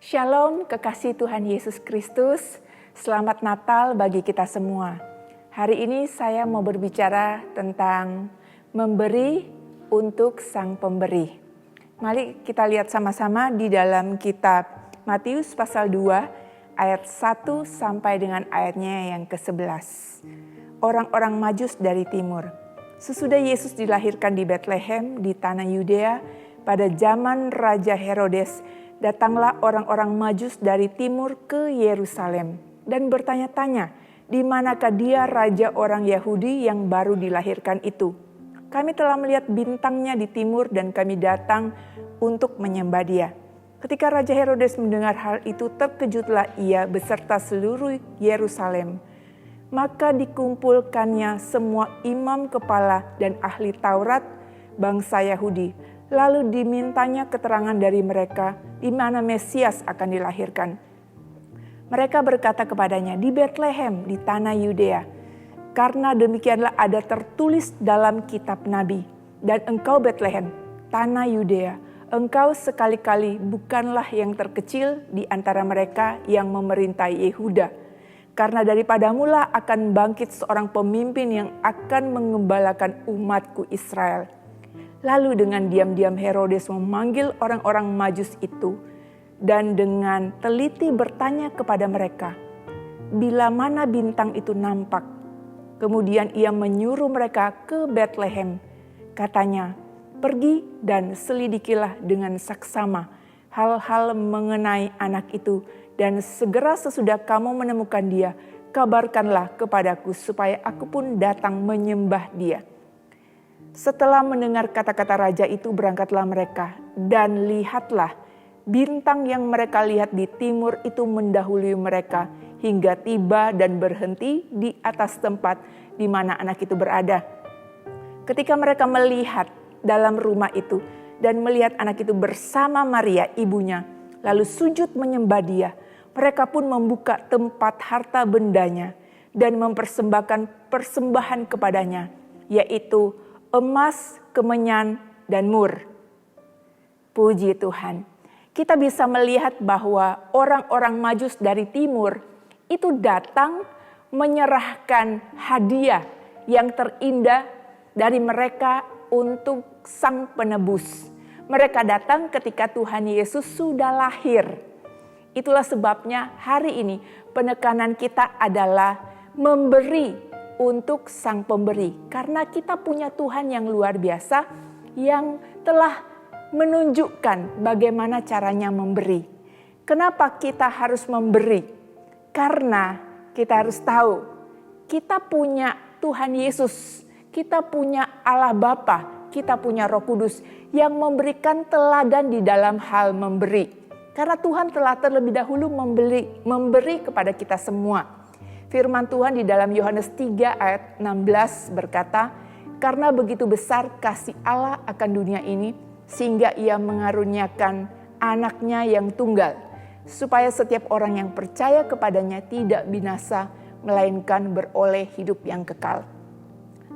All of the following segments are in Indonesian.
Shalom, kekasih Tuhan Yesus Kristus. Selamat Natal bagi kita semua. Hari ini saya mau berbicara tentang memberi untuk Sang Pemberi. Mari kita lihat sama-sama di dalam kitab Matius pasal 2 ayat 1 sampai dengan ayatnya yang ke-11. Orang-orang Majus dari timur. Sesudah Yesus dilahirkan di Betlehem di tanah Yudea pada zaman Raja Herodes, datanglah orang-orang Majus dari timur ke Yerusalem dan bertanya-tanya, di manakah dia raja orang Yahudi yang baru dilahirkan itu? Kami telah melihat bintangnya di timur dan kami datang untuk menyembah dia. Ketika Raja Herodes mendengar hal itu, terkejutlah ia beserta seluruh Yerusalem. Maka dikumpulkannya semua imam kepala dan ahli Taurat bangsa Yahudi. Lalu dimintanya keterangan dari mereka di mana Mesias akan dilahirkan. Mereka berkata kepadanya, di Betlehem di tanah Yudea. Karena demikianlah ada tertulis dalam kitab Nabi. Dan engkau Betlehem, tanah Yudea, engkau sekali-kali bukanlah yang terkecil di antara mereka yang memerintai Yehuda. Karena daripadamulah akan bangkit seorang pemimpin yang akan mengembalakan umatku Israel. Lalu dengan diam-diam Herodes memanggil orang-orang Majus itu dan dengan teliti bertanya kepada mereka, bila mana bintang itu nampak. Kemudian ia menyuruh mereka ke Betlehem. Katanya, pergi dan selidikilah dengan saksama hal-hal mengenai anak itu. Dan segera sesudah kamu menemukan dia, kabarkanlah kepadaku supaya aku pun datang menyembah dia. Setelah mendengar kata-kata raja itu, berangkatlah mereka, dan lihatlah, bintang yang mereka lihat di timur itu mendahului mereka hingga tiba dan berhenti di atas tempat di mana anak itu berada. Ketika mereka melihat dalam rumah itu dan melihat anak itu bersama Maria ibunya, lalu sujud menyembah dia, mereka pun membuka tempat harta bendanya dan mempersembahkan persembahan kepadanya, yaitu emas, kemenyan, dan mur. Puji Tuhan. Kita bisa melihat bahwa orang-orang Majus dari timur itu datang menyerahkan hadiah yang terindah dari mereka untuk Sang Penebus. Mereka datang ketika Tuhan Yesus sudah lahir. Itulah sebabnya hari ini penekanan kita adalah memberi untuk Sang Pemberi. Karena kita punya Tuhan yang luar biasa yang telah menunjukkan bagaimana caranya memberi. Kenapa kita harus memberi? Karena kita harus tahu kita punya Tuhan Yesus, kita punya Allah Bapa, kita punya Roh Kudus yang memberikan teladan di dalam hal memberi. Karena Tuhan telah terlebih dahulu memberi kepada kita semua. Firman Tuhan di dalam Yohanes 3 ayat 16 berkata, karena begitu besar kasih Allah akan dunia ini, sehingga ia mengaruniakan anaknya yang tunggal, supaya setiap orang yang percaya kepadanya tidak binasa, melainkan beroleh hidup yang kekal.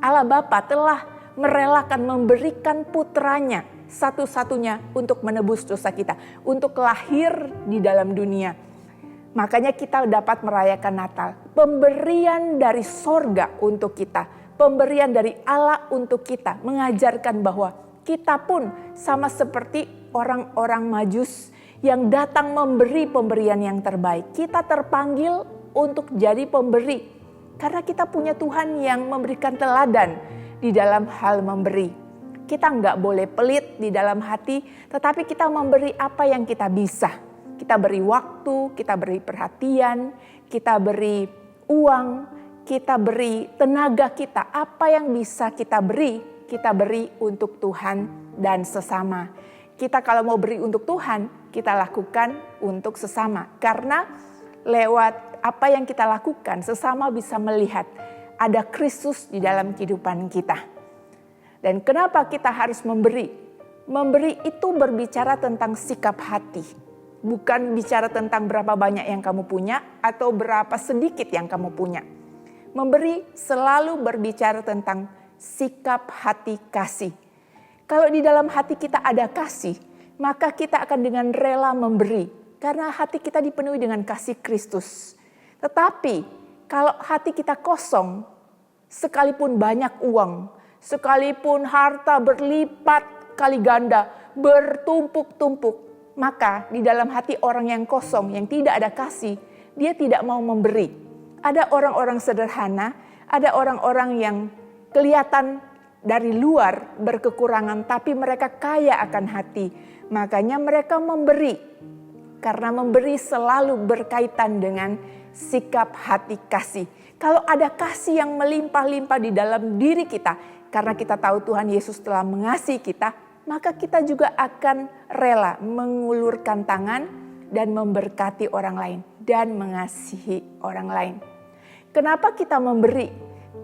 Allah Bapa telah merelakan memberikan putranya satu-satunya untuk menebus dosa kita, untuk lahir di dalam dunia. Makanya kita dapat merayakan Natal. Pemberian dari sorga untuk kita. Pemberian dari Allah untuk kita. Mengajarkan bahwa kita pun sama seperti orang-orang Majus yang datang memberi pemberian yang terbaik. Kita terpanggil untuk jadi pemberi. Karena kita punya Tuhan yang memberikan teladan di dalam hal memberi. Kita nggak boleh pelit di dalam hati, tetapi kita memberi apa yang kita bisa. Kita beri waktu, kita beri perhatian, kita beri uang, kita beri tenaga kita. Apa yang bisa kita beri untuk Tuhan dan sesama. Kita kalau mau beri untuk Tuhan, kita lakukan untuk sesama. Karena lewat apa yang kita lakukan, sesama bisa melihat ada Kristus di dalam kehidupan kita. Dan kenapa kita harus memberi? Memberi itu berbicara tentang sikap hati. Bukan bicara tentang berapa banyak yang kamu punya atau berapa sedikit yang kamu punya. Memberi selalu berbicara tentang sikap hati kasih. Kalau di dalam hati kita ada kasih, maka kita akan dengan rela memberi. Karena hati kita dipenuhi dengan kasih Kristus. Tetapi kalau hati kita kosong, sekalipun banyak uang, sekalipun harta berlipat kali ganda, bertumpuk-tumpuk, maka di dalam hati orang yang kosong, yang tidak ada kasih, dia tidak mau memberi. Ada orang-orang sederhana, ada orang-orang yang kelihatan dari luar berkekurangan, tapi mereka kaya akan hati. Makanya mereka memberi. Karena memberi selalu berkaitan dengan sikap hati kasih. Kalau ada kasih yang melimpah-limpah di dalam diri kita, karena kita tahu Tuhan Yesus telah mengasihi kita, maka kita juga akan rela mengulurkan tangan dan memberkati orang lain dan mengasihi orang lain. Kenapa kita memberi?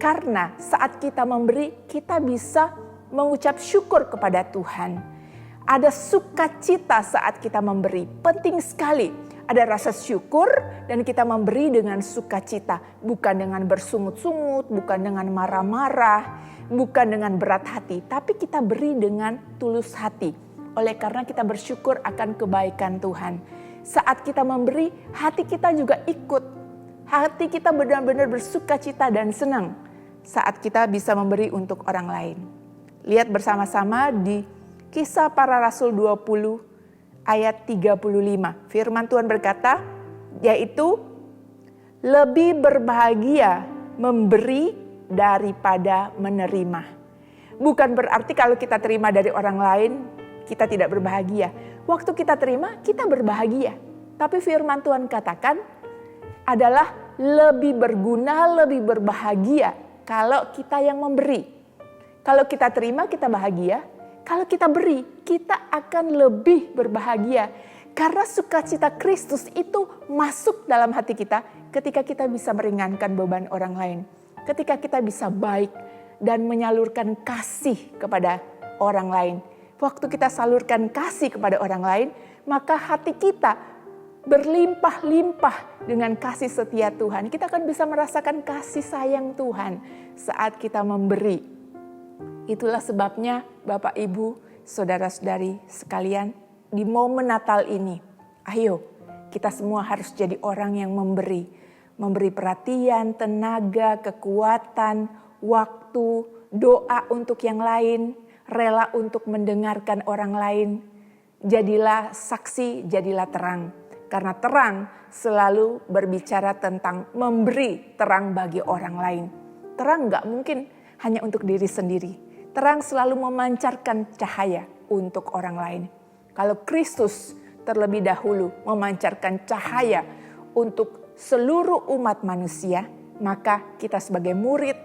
Karena saat kita memberi, kita bisa mengucap syukur kepada Tuhan. Ada sukacita saat kita memberi, penting sekali. Ada rasa syukur dan kita memberi dengan sukacita. Bukan dengan bersungut-sungut, bukan dengan marah-marah, bukan dengan berat hati. Tapi kita beri dengan tulus hati. Oleh karena kita bersyukur akan kebaikan Tuhan. Saat kita memberi, hati kita juga ikut. Hati kita benar-benar bersukacita dan senang saat kita bisa memberi untuk orang lain. Lihat bersama-sama di Kisah Para Rasul 20 ayat 35. Firman Tuhan berkata, yaitu lebih berbahagia memberi daripada menerima. Bukan berarti kalau kita terima dari orang lain, kita tidak berbahagia. Waktu kita terima, kita berbahagia. Tapi firman Tuhan katakan adalah lebih berguna, lebih berbahagia kalau kita yang memberi. Kalau kita terima, kita bahagia. Kalau kita beri, kita akan lebih berbahagia. Karena sukacita Kristus itu masuk dalam hati kita ketika kita bisa meringankan beban orang lain. Ketika kita bisa baik dan menyalurkan kasih kepada orang lain. Waktu kita salurkan kasih kepada orang lain, maka hati kita berlimpah-limpah dengan kasih setia Tuhan. Kita akan bisa merasakan kasih sayang Tuhan saat kita memberi. Itulah sebabnya Bapak, Ibu, Saudara-saudari sekalian, di momen Natal ini, ayo kita semua harus jadi orang yang memberi. Memberi perhatian, tenaga, kekuatan, waktu, doa untuk yang lain, rela untuk mendengarkan orang lain. Jadilah saksi, jadilah terang. Karena terang selalu berbicara tentang memberi terang bagi orang lain. Terang gak mungkin hanya untuk diri sendiri. Terang selalu memancarkan cahaya untuk orang lain. Kalau Kristus terlebih dahulu memancarkan cahaya untuk seluruh umat manusia, maka kita sebagai murid,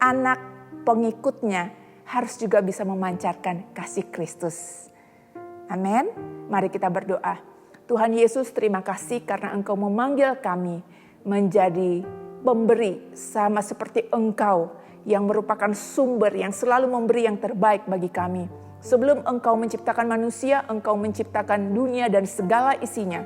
anak, pengikutnya harus juga bisa memancarkan kasih Kristus. Amin. Mari kita berdoa. Tuhan Yesus, terima kasih karena Engkau memanggil kami menjadi pemberi sama seperti Engkau yang merupakan sumber yang selalu memberi yang terbaik bagi kami. Sebelum Engkau menciptakan manusia, Engkau menciptakan dunia dan segala isinya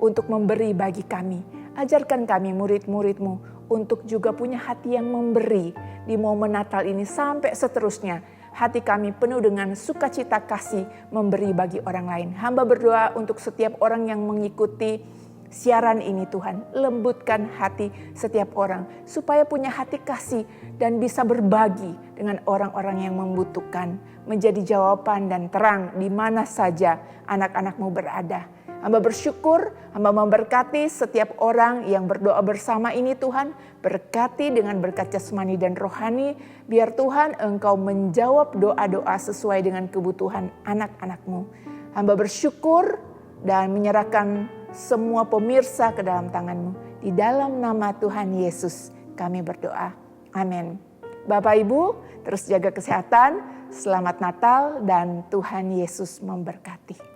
untuk memberi bagi kami. Ajarkan kami murid-murid-Mu untuk juga punya hati yang memberi di momen Natal ini sampai seterusnya. Hati kami penuh dengan sukacita kasih memberi bagi orang lain. Hamba berdoa untuk setiap orang yang mengikuti siaran ini Tuhan, lembutkan hati setiap orang supaya punya hati kasih dan bisa berbagi dengan orang-orang yang membutuhkan, menjadi jawaban dan terang di mana saja anak-anak-Mu berada. Hamba bersyukur, hamba memberkati setiap orang yang berdoa bersama ini Tuhan, berkati dengan berkat jasmani dan rohani, biar Tuhan Engkau menjawab doa-doa sesuai dengan kebutuhan anak-anak-Mu. Hamba bersyukur dan menyerahkan semua pemirsa ke dalam tangan-Mu. Di dalam nama Tuhan Yesus kami berdoa. Amin. Bapak Ibu, terus jaga kesehatan, selamat Natal dan Tuhan Yesus memberkati.